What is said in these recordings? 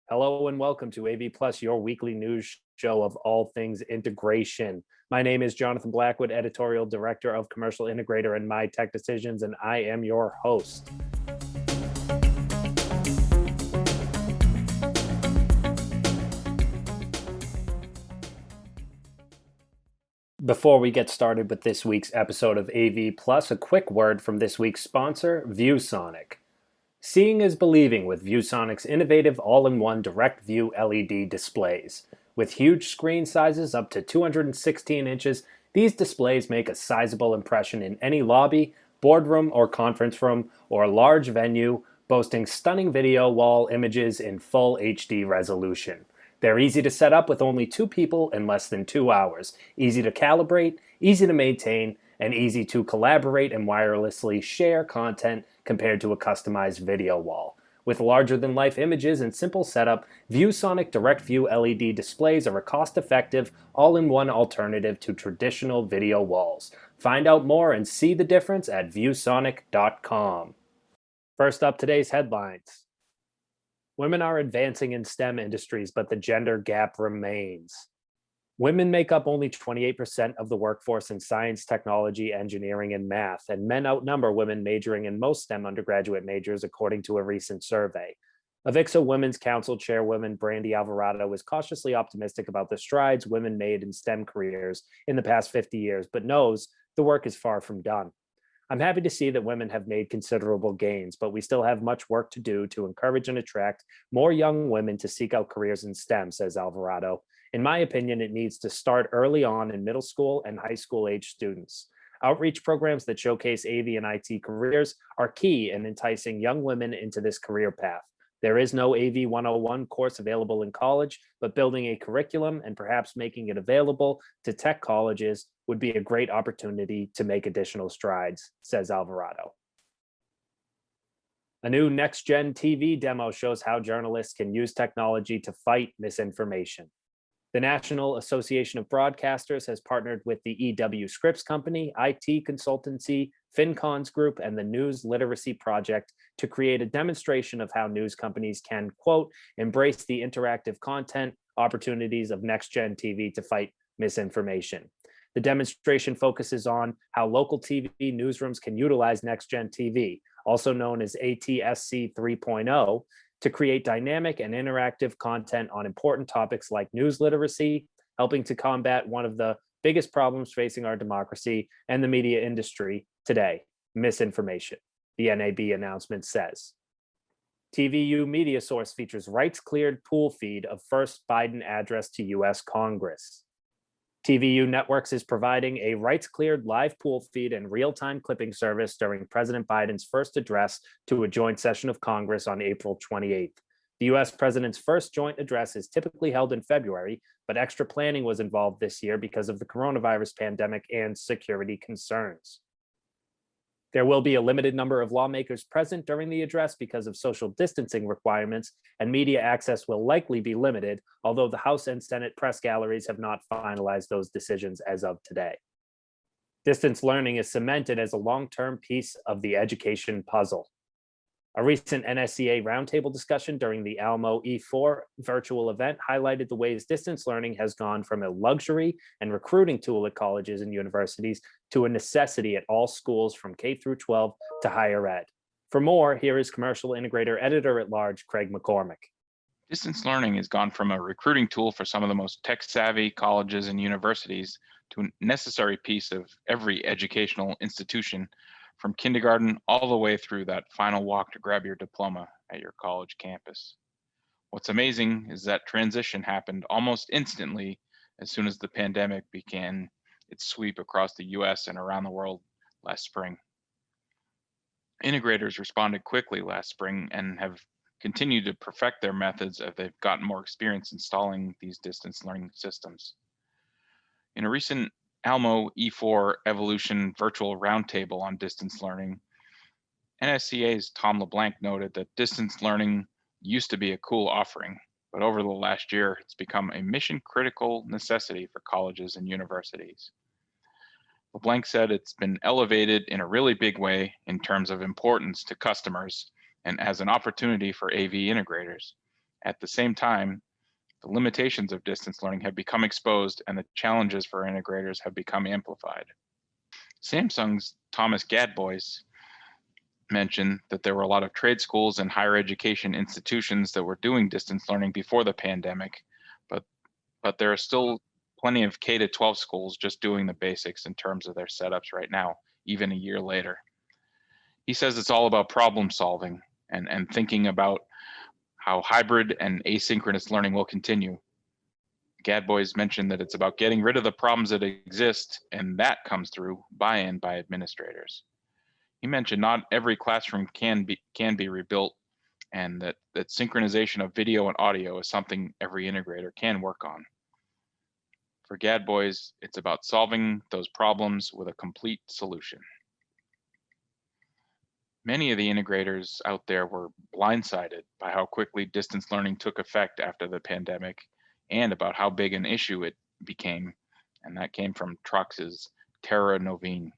Hello and welcome to AV Plus, your weekly news show of all things integration. My name is Jonathan Blackwood, Editorial Director of Commercial Integrator and My Tech Decisions, and I am your host. Before we get started with this week's episode of AV Plus, a quick word from this week's sponsor, ViewSonic. Seeing is believing with ViewSonic's innovative all-in-one direct view LED displays. With huge screen sizes up to 216 inches, these displays make a sizable impression in any lobby, boardroom or conference room, or large venue, boasting stunning video wall images in full HD resolution. They're easy to set up with only 2 people in less than 2 hours, easy to calibrate, easy to maintain, and easy to collaborate and wirelessly share content compared to a customized video wall. With larger-than-life images and simple setup, ViewSonic Direct View LED displays are a cost-effective, all-in-one alternative to traditional video walls. Find out more and see the difference at ViewSonic.com. First up, today's headlines. Women are advancing in STEM industries, but the gender gap remains. Women make up only 28% of the workforce in science, technology, engineering, and math, and men outnumber women majoring in most STEM undergraduate majors, according to a recent survey. AVIXA Women's Council Chairwoman Brandy Alvarado is cautiously optimistic about the strides women made in STEM careers in the past 50 years, but knows the work is far from done. I'm happy to see that women have made considerable gains, but we still have much work to do to encourage and attract more young women to seek out careers in STEM, says Alvarado. In my opinion, it needs to start early on in middle school and high school age students. Outreach programs that showcase AV and IT careers are key in enticing young women into this career path. There is no AV 101 course available in college, but building a curriculum and perhaps making it available to tech colleges would be a great opportunity to make additional strides, says Alvarado. A new next-gen TV demo shows how journalists can use technology to fight misinformation. The National Association of Broadcasters has partnered with the EW Scripps Company, IT consultancy, FinCons Group, and the News Literacy Project to create a demonstration of how news companies can, quote, embrace the interactive content opportunities of next-gen TV to fight misinformation. The demonstration focuses on how local TV newsrooms can utilize next-gen TV, also known as ATSC 3.0, to create dynamic and interactive content on important topics like news literacy, helping to combat one of the biggest problems facing our democracy and the media industry today, misinformation, the NAB announcement says. TVU Media Source features rights-cleared pool feed of first Biden address to U.S. Congress. TVU Networks is providing a rights-cleared live pool feed and real-time clipping service during President Biden's first address to a joint session of Congress on April 28th. The U.S. president's first joint address is typically held in February, but extra planning was involved this year because of the coronavirus pandemic and security concerns. There will be a limited number of lawmakers present during the address because of social distancing requirements, and media access will likely be limited, although the House and Senate press galleries have not finalized those decisions as of today. Distance learning is cemented as a long-term piece of the education puzzle. A recent NSCA roundtable discussion during the Alamo E4 virtual event highlighted the ways distance learning has gone from a luxury and recruiting tool at colleges and universities to a necessity at all schools from K through 12 to higher ed. For more, here is Commercial Integrator Editor-at-Large Craig McCormick. Distance learning has gone from a recruiting tool for some of the most tech-savvy colleges and universities to a necessary piece of every educational institution, from kindergarten all the way through that final walk to grab your diploma at your college campus. What's amazing is that transition happened almost instantly as soon as the pandemic began its sweep across the US and around the world last spring. Integrators responded quickly last spring and have continued to perfect their methods as they've gotten more experience installing these distance learning systems. In a recent Alamo E4 Evolution virtual roundtable on distance learning, NSCA's Tom LeBlanc noted that distance learning used to be a cool offering, but over the last year, it's become a mission-critical necessity for colleges and universities. LeBlanc said it's been elevated in a really big way in terms of importance to customers and as an opportunity for AV integrators, At the same time, the limitations of distance learning have become exposed and the challenges for integrators have become amplified. Samsung's Thomas Gadbois mentioned that there were a lot of trade schools and higher education institutions that were doing distance learning before the pandemic, but there are still plenty of K-12 schools just doing the basics in terms of their setups right now, even a year later. He says it's all about problem solving and thinking about how hybrid and asynchronous learning will continue. Gadbois mentioned that it's about getting rid of the problems that exist, and that comes through buy-in by administrators. He mentioned not every classroom can be rebuilt, and that synchronization of video and audio is something every integrator can work on. For Gadbois, it's about solving those problems with a complete solution. Many of the integrators out there were blindsided by how quickly distance learning took effect after the pandemic and about how big an issue it became, and that came from Trox's Terra Norine.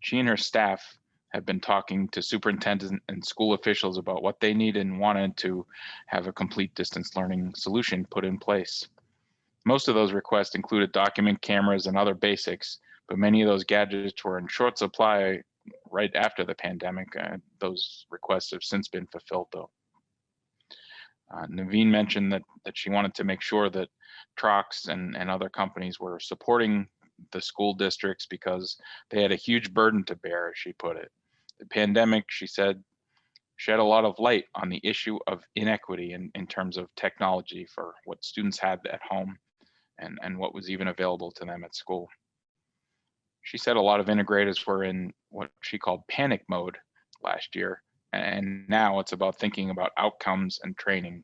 She and her staff have been talking to superintendents and school officials about what they need and wanted to have a complete distance learning solution put in place. Most of those requests included document cameras and other basics, but many of those gadgets were in short supply right after the pandemic. Those requests have since been fulfilled, though. Naveen mentioned that she wanted to make sure that Trox and other companies were supporting the school districts because they had a huge burden to bear, as she put it. The pandemic, she said, shed a lot of light on the issue of inequity in terms of technology for what students had at home and what was even available to them at school. She said a lot of integrators were in what she called panic mode last year, and now it's about thinking about outcomes and training.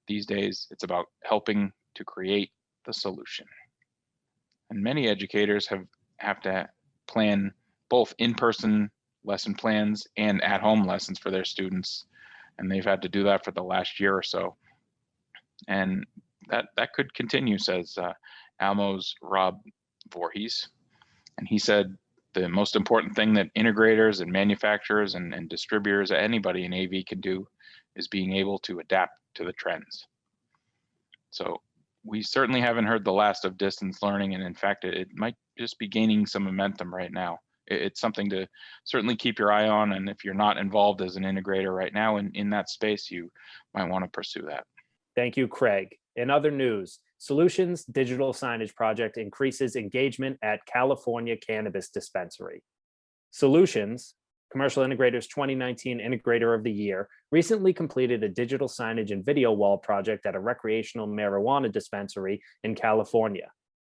These days, it's about helping to create the solution. And many educators have to plan both in-person lesson plans and at-home lessons for their students, and they've had to do that for the last year or so. And that could continue, says Almo's Rob Voorhees. And he said the most important thing that integrators and manufacturers and distributors, anybody in AV can do, is being able to adapt to the trends. So we certainly haven't heard the last of distance learning, and in fact, it might just be gaining some momentum right now. It's something to certainly keep your eye on, and if you're not involved as an integrator right now in that space, you might want to pursue that. Thank you, Craig. In other news, Solutionz digital signage project increases engagement at California cannabis dispensary. Solutionz, Commercial Integrator's 2019 Integrator of the Year, recently completed a digital signage and video wall project at a recreational marijuana dispensary in California.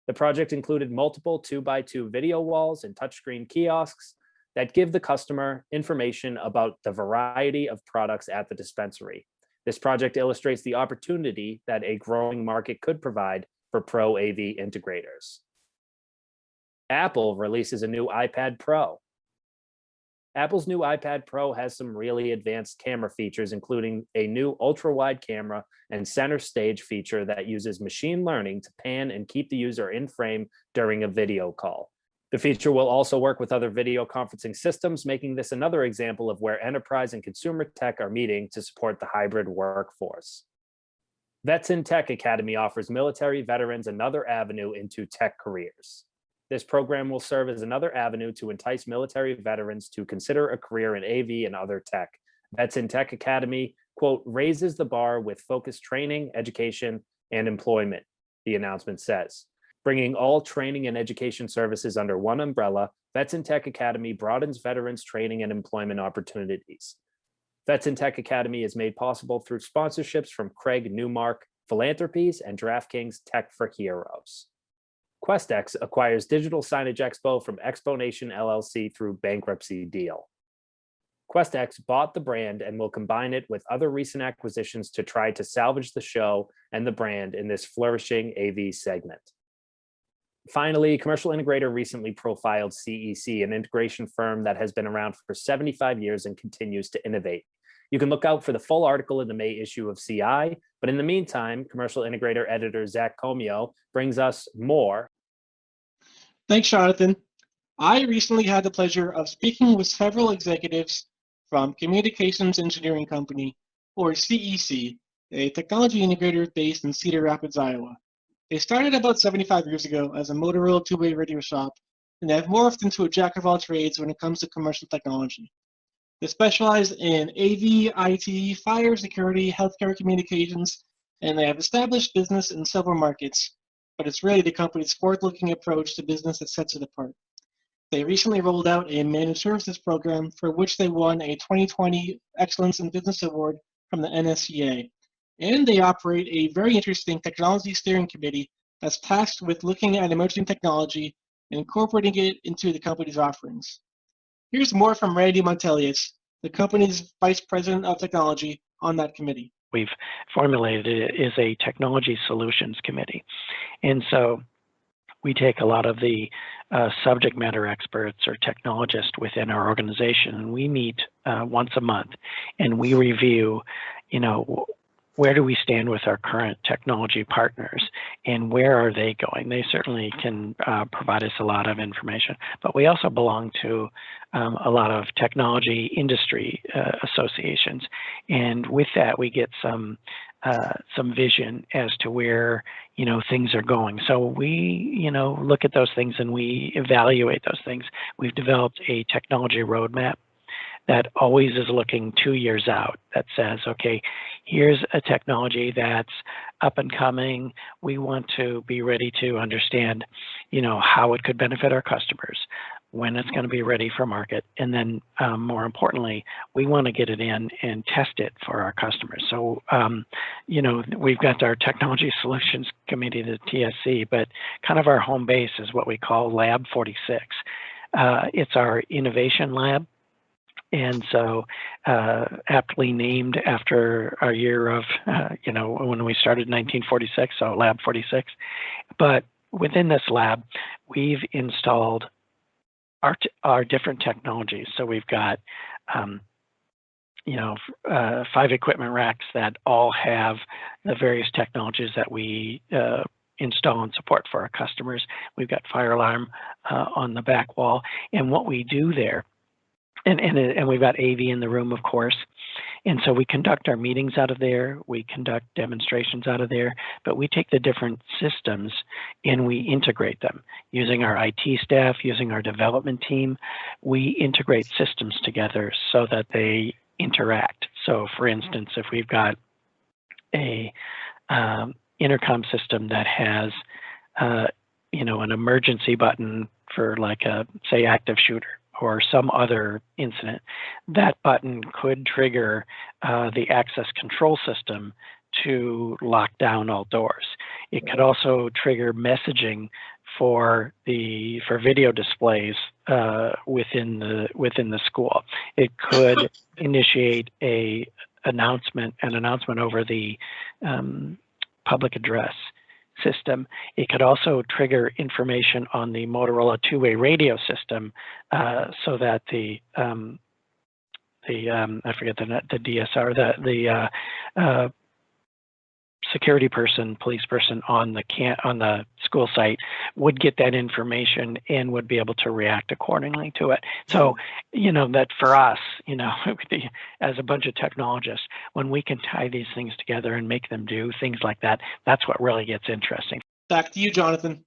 The project included multiple 2x2 video walls and touchscreen kiosks that give the customer information about the variety of products at the dispensary. This project illustrates the opportunity that a growing market could provide for pro AV integrators. Apple releases a new iPad Pro. Apple's new iPad Pro has some really advanced camera features, including a new ultra-wide camera and center stage feature that uses machine learning to pan and keep the user in frame during a video call. The feature will also work with other video conferencing systems, making this another example of where enterprise and consumer tech are meeting to support the hybrid workforce. VetsinTech Academy offers military veterans another avenue into tech careers. This program will serve as another avenue to entice military veterans to consider a career in AV and other tech. VetsinTech Academy, quote, raises the bar with focused training, education, and employment, the announcement says. Bringing all training and education services under one umbrella, VetsinTech Academy broadens veterans' training and employment opportunities. VetsinTech Academy is made possible through sponsorships from Craig Newmark, Philanthropies, and DraftKings Tech for Heroes. Questex acquires Digital Signage Expo from Expo Nation LLC through bankruptcy deal. Questex bought the brand and will combine it with other recent acquisitions to try to salvage the show and the brand in this flourishing AV segment. Finally, Commercial Integrator recently profiled CEC, an integration firm that has been around for 75 years and continues to innovate. You can look out for the full article in the May issue of CI, but in the meantime, Commercial Integrator editor Zach Comio brings us more. Thanks, Jonathan. I recently had the pleasure of speaking with several executives from Communications Engineering Company, or CEC, a technology integrator based in Cedar Rapids, Iowa. They started about 75 years ago as a Motorola two-way radio shop, and they have morphed into a jack of all trades when it comes to commercial technology. They specialize in AV, IT, fire, security, healthcare communications, and they have established business in several markets, but it's really the company's forward-looking approach to business that sets it apart. They recently rolled out a managed services program for which they won a 2020 Excellence in Business Award from the NSCA. And they operate a very interesting technology steering committee that's tasked with looking at emerging technology and incorporating it into the company's offerings. Here's more from Randy Montelius, the company's Vice President of Technology, on that committee. We've formulated it is a technology solutions committee. And so we take a lot of the subject matter experts or technologists within our organization, and we meet once a month, and we review, where do we stand with our current technology partners and where are they going? They certainly can provide us a lot of information, but we also belong to a lot of technology industry associations. And with that, we get some vision as to where, things are going. So we, look at those things and we evaluate those things. We've developed a technology roadmap that always is looking 2 years out, that says, okay, here's a technology that's up and coming. We want to be ready to understand, how it could benefit our customers, when it's going to be ready for market, and then more importantly, we want to get it in and test it for our customers. So, we've got our Technology Solutions Committee, the TSC, but kind of our home base is what we call Lab 46. It's our innovation lab. And so aptly named after our year of, when we started in 1946, so Lab 46. But within this lab, we've installed our different technologies. So we've got, 5 equipment racks that all have the various technologies that we install and support for our customers. We've got fire alarm on the back wall. And what we do there, and we've got AV in the room, of course. And so we conduct our meetings out of there. We conduct demonstrations out of there, but we take the different systems and we integrate them using our IT staff, using our development team. We integrate systems together so that they interact. So for instance, if we've got a intercom system that has, an emergency button for like a, say, active shooter, or some other incident, that button could trigger the access control system to lock down all doors. It could also trigger messaging for video displays within the school. It could initiate an announcement over the public address system. It could also trigger information on the Motorola two-way radio system, so that the DSR, the security person, police person on the school site would get that information and would be able to react accordingly to it. So, that for us, as a bunch of technologists, when we can tie these things together and make them do things like that, that's what really gets interesting. Back to you, Jonathan.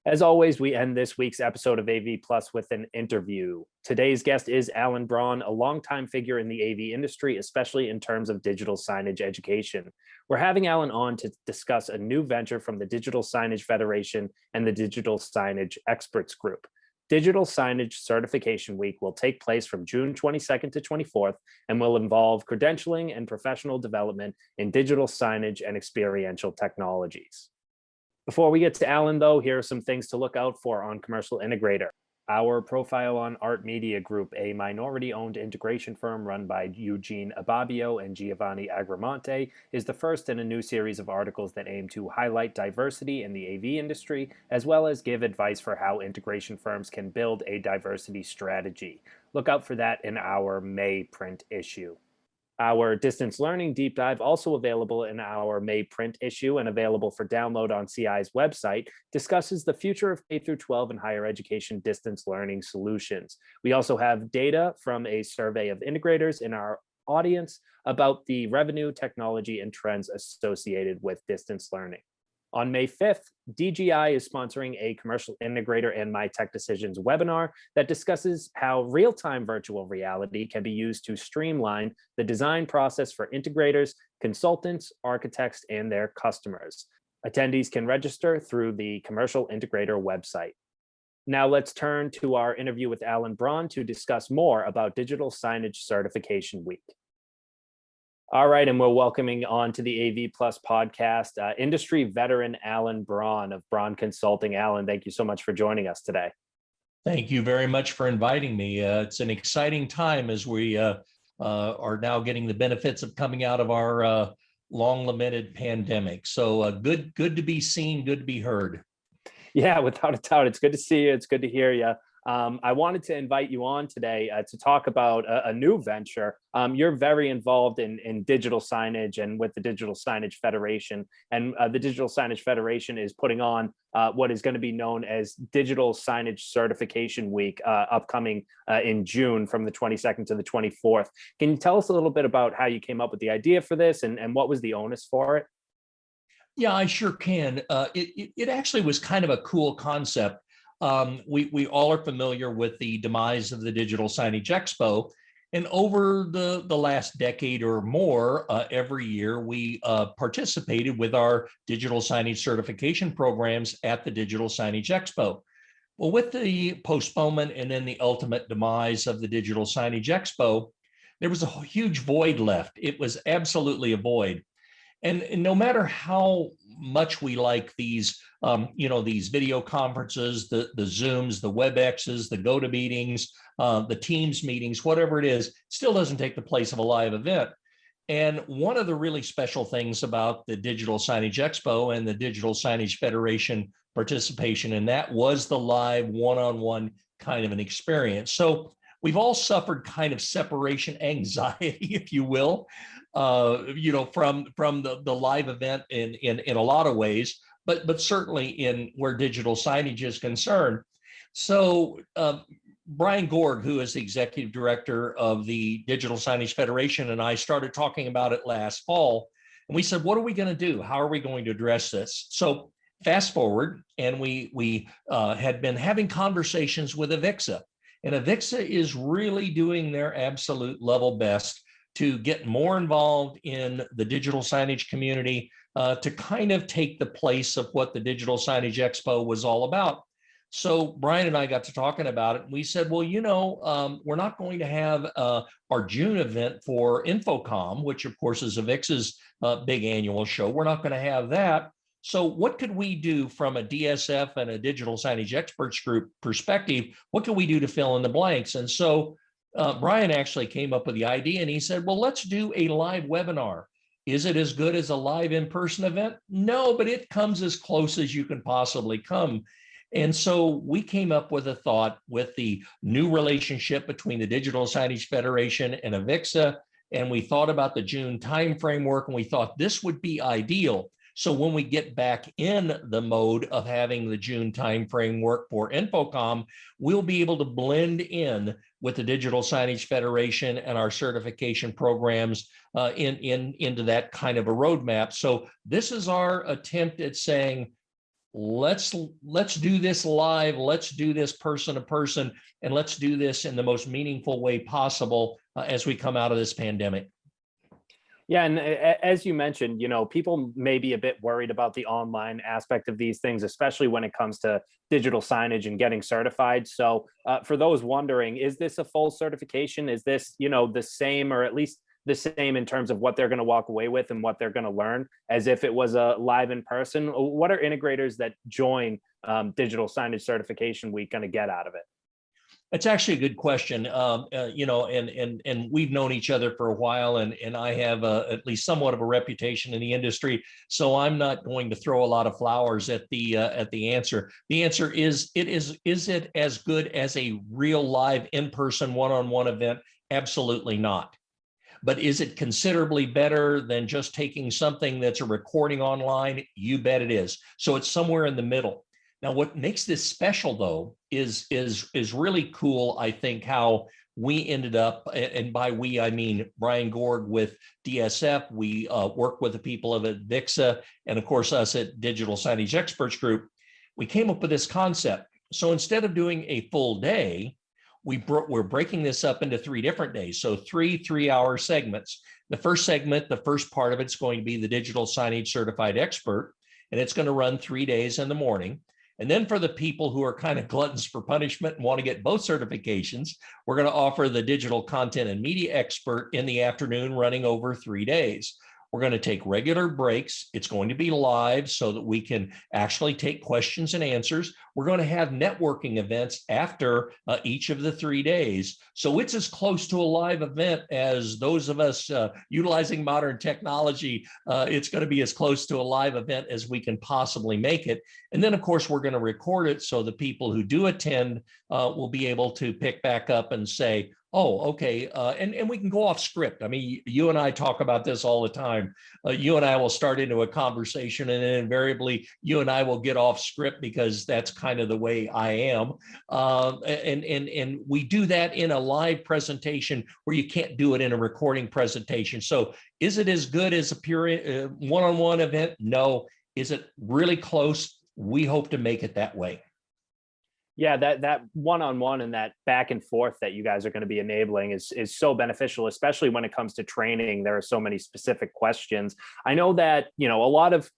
As always, we end this week's episode of AV Plus with an interview. Today's guest is Alan Brawn, a longtime figure in the AV industry, especially in terms of digital signage education. We're having Alan on to discuss a new venture from the Digital Signage Federation and the Digital Signage Experts Group. Digital Signage Certification Week will take place from June 22nd to 24th and will involve credentialing and professional development in digital signage and experiential technologies. Before we get to Alan, though, here are some things to look out for on Commercial Integrator. Our profile on ArtMedia Group, a minority-owned integration firm run by Eugene Ababio and Giovanni Agramonte, is the first in a new series of articles that aim to highlight diversity in the AV industry, as well as give advice for how integration firms can build a diversity strategy. Look out for that in our May print issue. Our distance learning deep dive, also available in our May print issue and available for download on CI's website, discusses the future of K-12 and higher education distance learning solutions. We also have data from a survey of integrators in our audience about the revenue, technology, and trends associated with distance learning. On May 5th, DGI is sponsoring a Commercial Integrator and My Tech Decisions webinar that discusses how real-time virtual reality can be used to streamline the design process for integrators, consultants, architects, and their customers. Attendees can register through the Commercial Integrator website. Now let's turn to our interview with Alan Brawn to discuss more about Digital Signage Certification Week. All right, and we're welcoming on to the AV Plus podcast, industry veteran Alan Brawn of Brawn Consulting. Alan, thank you so much for joining us today. Thank you very much for inviting me. It's an exciting time as we are now getting the benefits of coming out of our long-lamented pandemic. So good to be seen, good to be heard. Yeah, without a doubt. It's good to see you. It's good to hear you. I wanted to invite you on today to talk about a new venture. You're very involved in digital signage and with the Digital Signage Federation. And the Digital Signage Federation is putting on what is going to be known as Digital Signage Certification Week, upcoming in June from the 22nd to the 24th. Can you tell us a little bit about how you came up with the idea for this and what was the onus for it? Yeah, I sure can. It actually was kind of a cool concept. We all are familiar with the demise of the Digital Signage Expo. And over the last decade or more, every year we participated with our digital signage certification programs at the Digital Signage Expo. Well, with the postponement and then the ultimate demise of the Digital Signage Expo, there was a huge void left. It was absolutely a void. And no matter how much we like these, these video conferences, the Zooms, the WebExes, the GoToMeetings, the Teams meetings, whatever it is, still doesn't take the place of a live event. And one of the really special things about the Digital Signage Expo and the Digital Signage Federation participation in that was the live one-on-one kind of an experience. So we've all suffered kind of separation anxiety, if you will, from the live event in a lot of ways, but certainly in where digital signage is concerned. So Brian Gorg, who is the executive director of the Digital Signage Federation, and I started talking about it last fall, and we said, what are we going to do? How are we going to address this? So fast forward, and we had been having conversations with AVIXA. And AVIXA is really doing their absolute level best to get more involved in the digital signage community, to kind of take the place of what the Digital Signage Expo was all about. So Brian and I got to talking about it, and we said, well, we're not going to have our June event for Infocom, which of course is AVIXA's big annual show. We're not going to have that. So what could we do from a DSF and a digital signage experts group perspective? What can we do to fill in the blanks? And so Brian actually came up with the idea, and he said, well, let's do a live webinar. Is it as good as a live in-person event? No, but it comes as close as you can possibly come. And so we came up with a thought with the new relationship between the Digital Signage Federation and AVIXA, and we thought about the June time framework, and we thought this would be ideal. So when we get back in the mode of having the June time framework for Infocom, we'll be able to blend in with the Digital Signage Federation and our certification programs into that kind of a roadmap. So this is our attempt at saying, let's do this live, let's do this person to person, and let's do this in the most meaningful way possible as we come out of this pandemic. Yeah, and as you mentioned, people may be a bit worried about the online aspect of these things, especially when it comes to digital signage and getting certified. So for those wondering, is this a full certification? Is this, the same, or at least the same in terms of what they're going to walk away with and what they're going to learn as if it was a live in person? What are integrators that join Digital Signage Certification Week going to get out of it? It's actually a good question, and we've known each other for a while, and I have at least somewhat of a reputation in the industry, so I'm not going to throw a lot of flowers at the answer. The answer is it as good as a real live in-person one-on-one event? Absolutely not. But is it considerably better than just taking something that's a recording online? You bet it is. So it's somewhere in the middle. Now, what makes this special, though, is really cool, I think, how we ended up, and by we, I mean Brian Gord with DSF, we worked with the people of AVIXA, and of course us at Digital Signage Experts Group. We came up with this concept. So instead of doing a full day, we're breaking this up into 3 different days. So 3 3-hour segments. The first segment, the first part of it's going to be the Digital Signage Certified Expert, and it's going to run 3 days in the morning. And then for the people who are kind of gluttons for punishment and want to get both certifications, we're going to offer the Digital Content and Media Expert in the afternoon, running over 3 days. We're going to take regular breaks. It's going to be live so that we can actually take questions and answers. We're going to have networking events after each of the 3 days. So it's as close to a live event as those of us utilizing modern technology. It's going to be as close to a live event as we can possibly make it. And then, of course, we're going to record it so the people who do attend will be able to pick back up and say, oh, okay. And we can go off script. I mean, you and I talk about this all the time. You and I will start into a conversation, and then invariably you and I will get off script because that's kind of the way I am. And we do that in a live presentation where you can't do it in a recording presentation. So is it as good as a pure one-on-one event? No. Is it really close? We hope to make it that way. Yeah, that one-on-one and that back and forth that you guys are going to be enabling is so beneficial, especially when it comes to training. There are so many specific questions. I know that, a lot of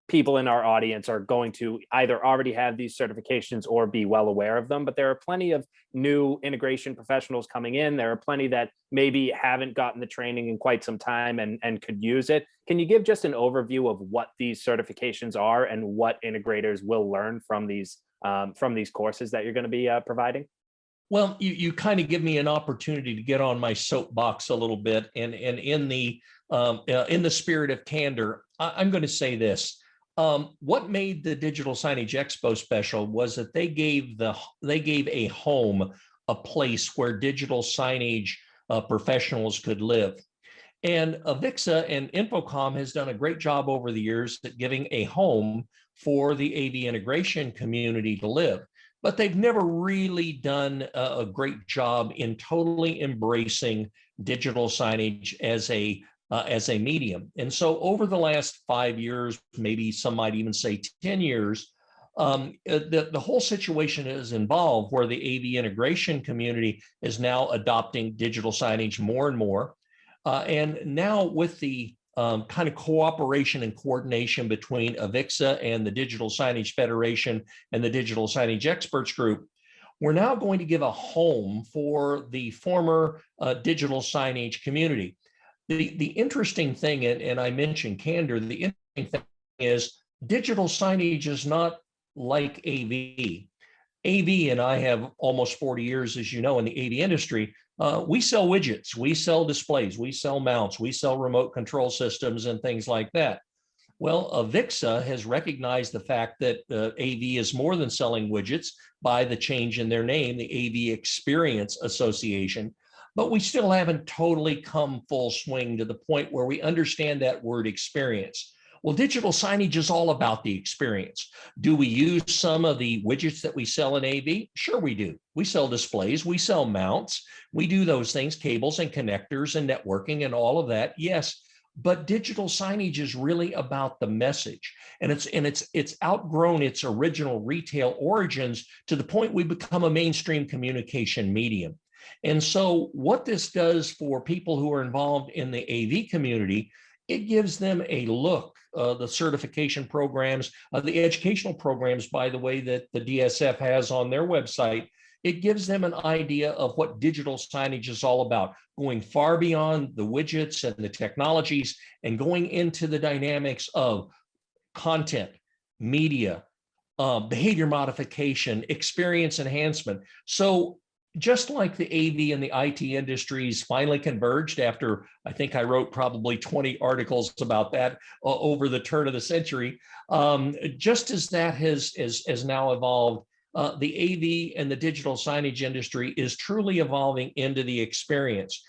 people in our audience are going to either already have these certifications or be well aware of them, but there are plenty of new integration professionals coming in. There are plenty that maybe haven't gotten the training in quite some time and could use it. Can you give just an overview of what these certifications are and what integrators will learn from these courses that you're going to be providing? Well, you kind of give me an opportunity to get on my soapbox a little bit, and in the spirit of candor, I'm going to say this. What made the Digital Signage Expo special was that they gave a home, a place where digital signage professionals could live. And AVIXA and Infocom has done a great job over the years at giving a home for the AV integration community to live. But they've never really done a great job in totally embracing digital signage as a medium. And so over the last 5 years, maybe some might even say 10 years, the whole situation is involved where the AV integration community is now adopting digital signage more and more. And now with the kind of cooperation and coordination between AVIXA and the Digital Signage Federation and the Digital Signage Experts Group, we're now going to give a home for the former digital signage community. The interesting thing, and I mentioned candor, the interesting thing is digital signage is not like AV. AV, and I have almost 40 years, as you know, in the AV industry. We sell widgets, we sell displays, we sell mounts, we sell remote control systems and things like that. Well, AVIXA has recognized the fact that AV is more than selling widgets by the change in their name, the AV Experience Association, but we still haven't totally come full swing to the point where we understand that word experience. Well, digital signage is all about the experience. Do we use some of the widgets that we sell in AV? Sure we do. We sell displays, we sell mounts, we do those things, cables and connectors and networking and all of that, yes. But digital signage is really about the message, and it's outgrown its original retail origins to the point we become a mainstream communication medium. And so what this does for people who are involved in the AV community, it gives them a look. The certification programs, the educational programs, by the way, that the DSF has on their website, it gives them an idea of what digital signage is all about, going far beyond the widgets and the technologies and going into the dynamics of content, media, behavior modification, experience enhancement. So just like the AV and the IT industries finally converged after, I think I wrote probably 20 articles about that over the turn of the century, just as that has now evolved, the AV and the digital signage industry is truly evolving into the experience.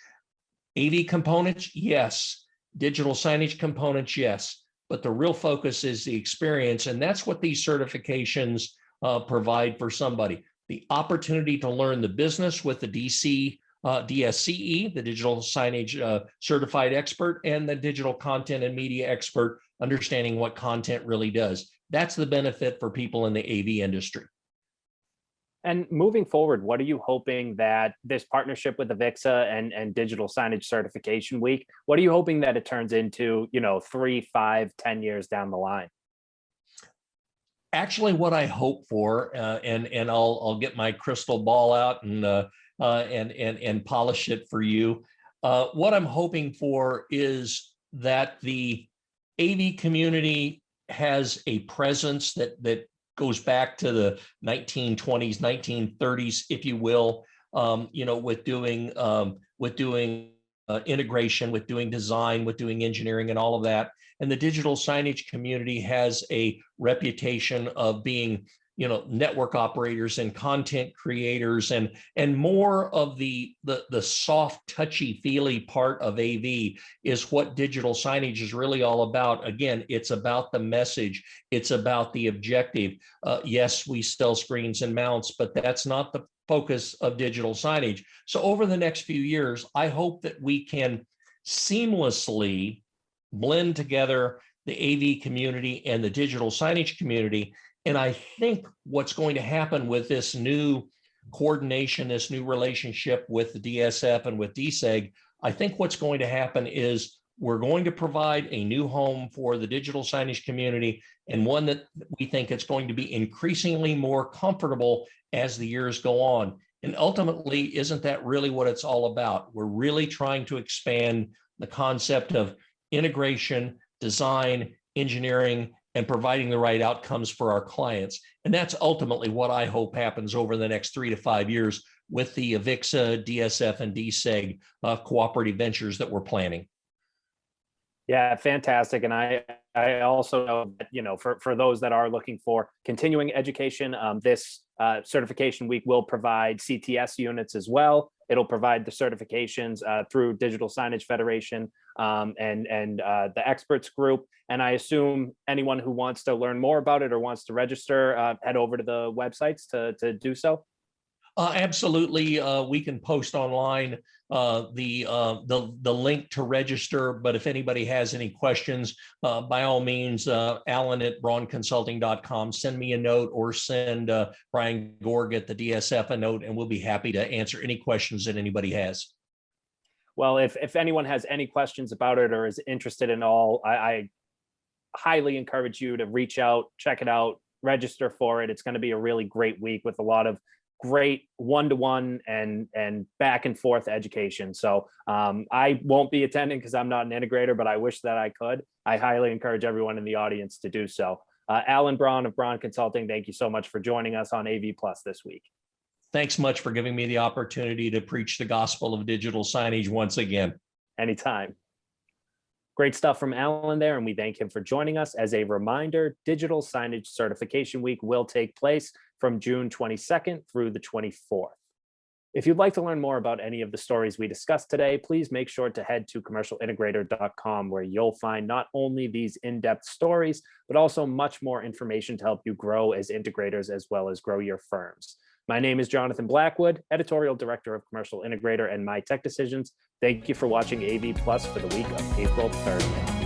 AV components, yes. Digital signage components, yes. But the real focus is the experience, and that's what these certifications provide for somebody. The opportunity to learn the business with the DC DSCE, the Digital Signage Certified Expert, and the Digital Content and Media Expert, understanding what content really does. That's the benefit for people in the AV industry. And moving forward, what are you hoping that this partnership with AVIXA and Digital Signage Certification Week, what are you hoping that it turns into, 3, 5, 10 years down the line? Actually, what I hope for, and I'll get my crystal ball out and polish it for you. What I'm hoping for is that the AV community has a presence that goes back to the 1920s, 1930s, if you will, with doing integration, with doing design, with doing engineering and all of that. And the digital signage community has a reputation of being, network operators and content creators and more of the soft, touchy feely part of AV is what digital signage is really all about. Again, it's about the message. It's about the objective. Yes, we sell screens and mounts, but that's not the focus of digital signage. So over the next few years, I hope that we can seamlessly blend together the AV community and the digital signage community. And I think what's going to happen with this new coordination, this new relationship with the DSF and with DSEG, I think what's going to happen is we're going to provide a new home for the digital signage community, and one that we think it's going to be increasingly more comfortable as the years go on. And ultimately, isn't that really what it's all about? We're really trying to expand the concept of integration, design, engineering, and providing the right outcomes for our clients. And that's ultimately what I hope happens over the next 3 to 5 years with the AVIXA, DSF, and DSEG cooperative ventures that we're planning. Yeah, fantastic. And I also know that, for those that are looking for continuing education, this certification week will provide CTS units as well. It'll provide the certifications through Digital Signage Federation and the experts group. And I assume anyone who wants to learn more about it or wants to register, head over to the websites to do so. Absolutely. We can post online the link to register, but if anybody has any questions, by all means, Alan at brawnconsulting.com, send me a note or send Brian Gorg at the DSF a note, and we'll be happy to answer any questions that anybody has. Well, if anyone has any questions about it or is interested in all, I highly encourage you to reach out, check it out, register for it. It's going to be a really great week with a lot of great one-to-one and back and forth education. So I won't be attending because I'm not an integrator, but I wish that I could. I highly encourage everyone in the audience to do so. Alan Brawn of Brawn Consulting, thank you so much for joining us on AV Plus this week. Thanks much for giving me the opportunity to preach the gospel of digital signage once again. Anytime. Great stuff from Alan there, and we thank him for joining us. As a reminder, Digital Signage Certification Week will take place from June 22nd through the 24th. If you'd like to learn more about any of the stories we discussed today, please make sure to head to commercialintegrator.com, where you'll find not only these in-depth stories, but also much more information to help you grow as integrators as well as grow your firms. My name is Jonathan Blackwood, Editorial Director of Commercial Integrator and My Tech Decisions. Thank you for watching AV Plus for the week of April 30th.